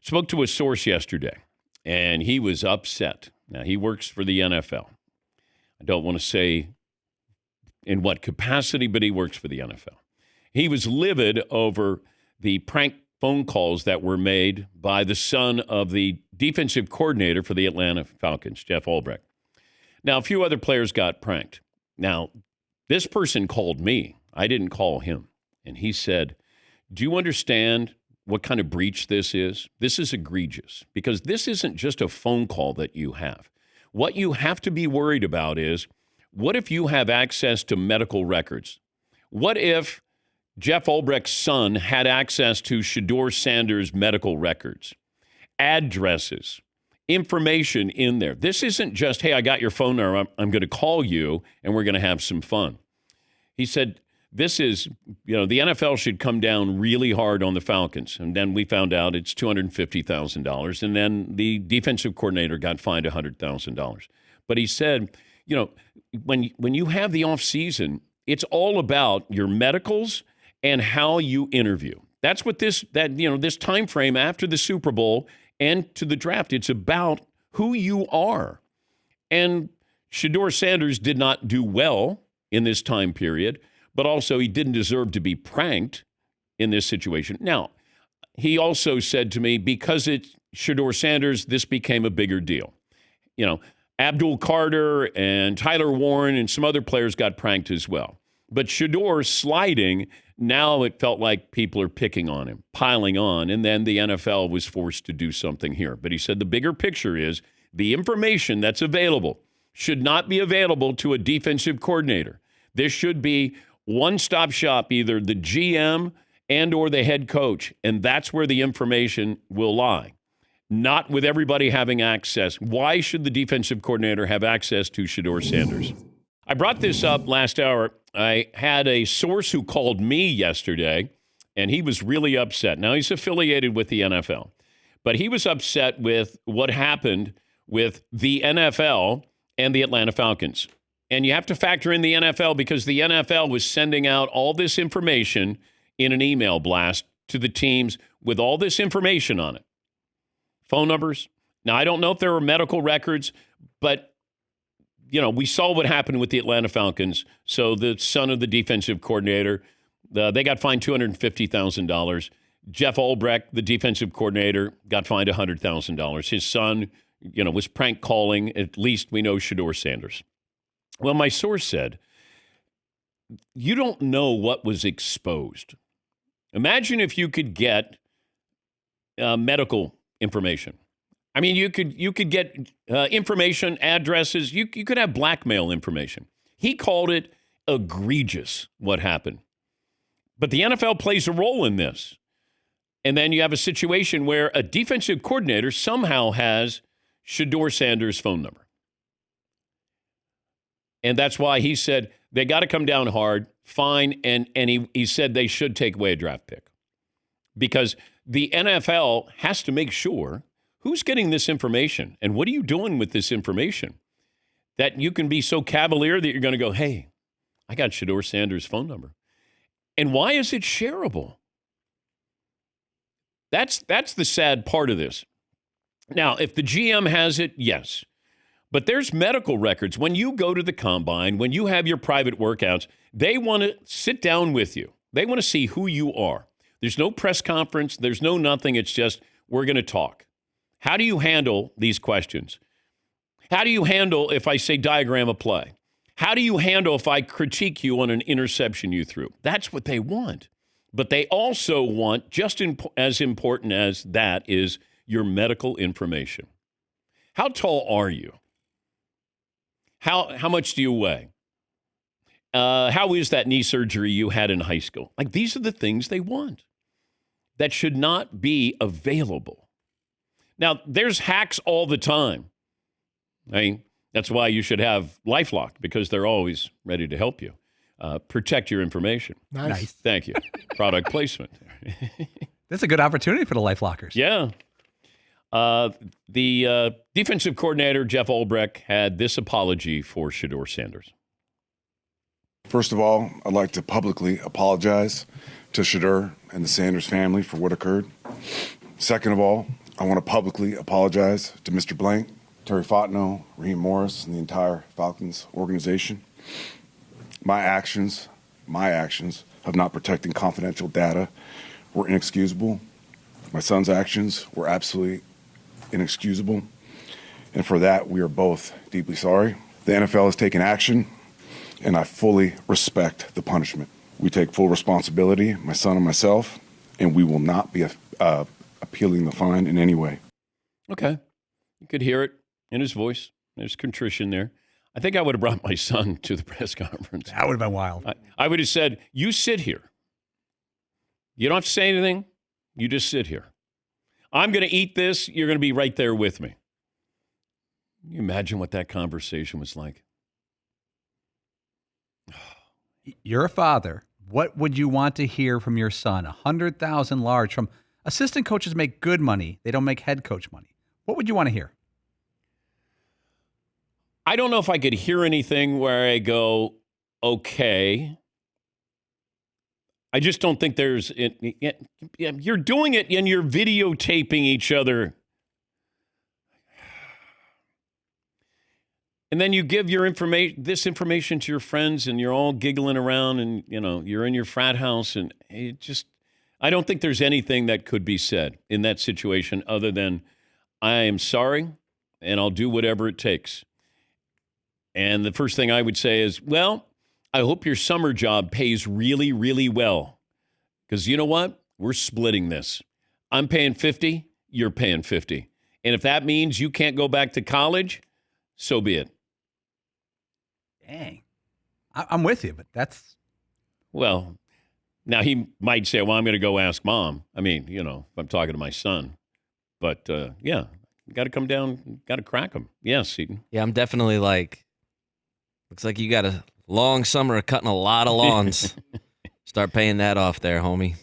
Spoke to a source yesterday, and he was upset. Now, he works for the NFL. I don't want to say in what capacity, but he works for the NFL. He was livid over the prank phone calls that were made by the son of the defensive coordinator for the Atlanta Falcons, Jeff Albrecht. Now, a few other players got pranked. Now, this person called me. I didn't call him. And he said, do you understand what kind of breach this is? This is egregious because this isn't just a phone call that you have. What you have to be worried about is, what if you have access to medical records? What if Jeff Albrecht's son had access to Shador Sanders' medical records, addresses, information in there? This isn't just, hey, I got your phone number, I'm going to call you, and we're going to have some fun. He said, this is, the NFL should come down really hard on the Falcons. And then we found out it's $250,000. And then the defensive coordinator got fined $100,000. But he said, when you have the offseason, it's all about your medicals and how you interview. That's what this time frame after the Super Bowl and to the draft, it's about who you are. And Shador Sanders did not do well in this time period, but also he didn't deserve to be pranked in this situation. Now, he also said to me, because it's Shador Sanders, this became a bigger deal. Abdul Carter and Tyler Warren and some other players got pranked as well. But Shador sliding, now it felt like people are picking on him, piling on, and then the NFL was forced to do something here. But he said the bigger picture is the information that's available should not be available to a defensive coordinator. This should be one-stop shop, either the GM and or the head coach, and that's where the information will lie. Not with everybody having access. Why should the defensive coordinator have access to Shador Sanders? I brought this up last hour. I had a source who called me yesterday, and he was really upset. Now, he's affiliated with the NFL, but he was upset with what happened with the NFL and the Atlanta Falcons. And you have to factor in the NFL because the NFL was sending out all this information in an email blast to the teams with all this information on it. Phone numbers. Now, I don't know if there were medical records, but, we saw what happened with the Atlanta Falcons. So the son of the defensive coordinator, they got fined $250,000. Jeff Albrecht, the defensive coordinator, got fined $100,000. His son, was prank calling. At least we know Shador Sanders. Well, my source said, you don't know what was exposed. Imagine if you could get medical information. I mean, you could get information, addresses. You could have blackmail information. He called it egregious, what happened. But the NFL plays a role in this. And then you have a situation where a defensive coordinator somehow has Shador Sanders' phone number. And that's why he said they got to come down hard, fine, and he said they should take away a draft pick. Because the NFL has to make sure who's getting this information and what are you doing with this information that you can be so cavalier that you're going to go, hey, I got Shador Sanders' phone number. And why is it shareable? That's the sad part of this. Now, if the GM has it, yes. But there's medical records. When you go to the combine, when you have your private workouts, they want to sit down with you. They want to see who you are. There's no press conference. There's no nothing. It's just, we're going to talk. How do you handle these questions? How do you handle if I say diagram a play? How do you handle if I critique you on an interception you threw? That's what they want. But they also want, just as important as that, is your medical information. How tall are you? How much do you weigh? How is that knee surgery you had in high school? Like, these are the things they want that should not be available. Now, there's hacks all the time. I mean, that's why you should have LifeLock, because they're always ready to help you. Protect your information. Nice. Thank you. Product placement. That's a good opportunity for the LifeLockers. Yeah. The defensive coordinator, Jeff Albrecht, had this apology for Shador Sanders. First of all, I'd like to publicly apologize to Shador and the Sanders family for what occurred. Second of all, I want to publicly apologize to Mr. Blank, Terry Fontenot, Raheem Morris, and the entire Falcons organization. My actions of not protecting confidential data were inexcusable. My son's actions were absolutely inexcusable. And for that, we are both deeply sorry. The NFL has taken action, and I fully respect the punishment. We take full responsibility, my son and myself, and we will not be appealing the fine in any way. Okay. You could hear it in his voice. There's contrition there. I think I would have brought my son to the press conference. That would have been wild. I would have said, you sit here. You don't have to say anything. You just sit here. I'm going to eat this. You're going to be right there with me. Can you imagine what that conversation was like? You're a father. What would you want to hear from your son? 100,000 large from assistant coaches make good money. They don't make head coach money. What would you want to hear? I don't know if I could hear anything where I go, okay. I just don't think there's, you're doing it and you're videotaping each other. And then you give this information to your friends and you're all giggling around and, you're in your frat house and I don't think there's anything that could be said in that situation other than I am sorry and I'll do whatever it takes. And the first thing I would say is, well, I hope your summer job pays really, really well. Because you know what? We're splitting this. I'm paying 50, you're paying 50. And if that means you can't go back to college, so be it. Dang. I'm with you, but that's... Well, now he might say, well, I'm going to go ask mom. I mean, if I'm talking to my son. But, yeah, got to come down, got to crack him. Yes, Seton. Yeah, I'm definitely looks like you got a long summer of cutting a lot of lawns. Start paying that off there, homie.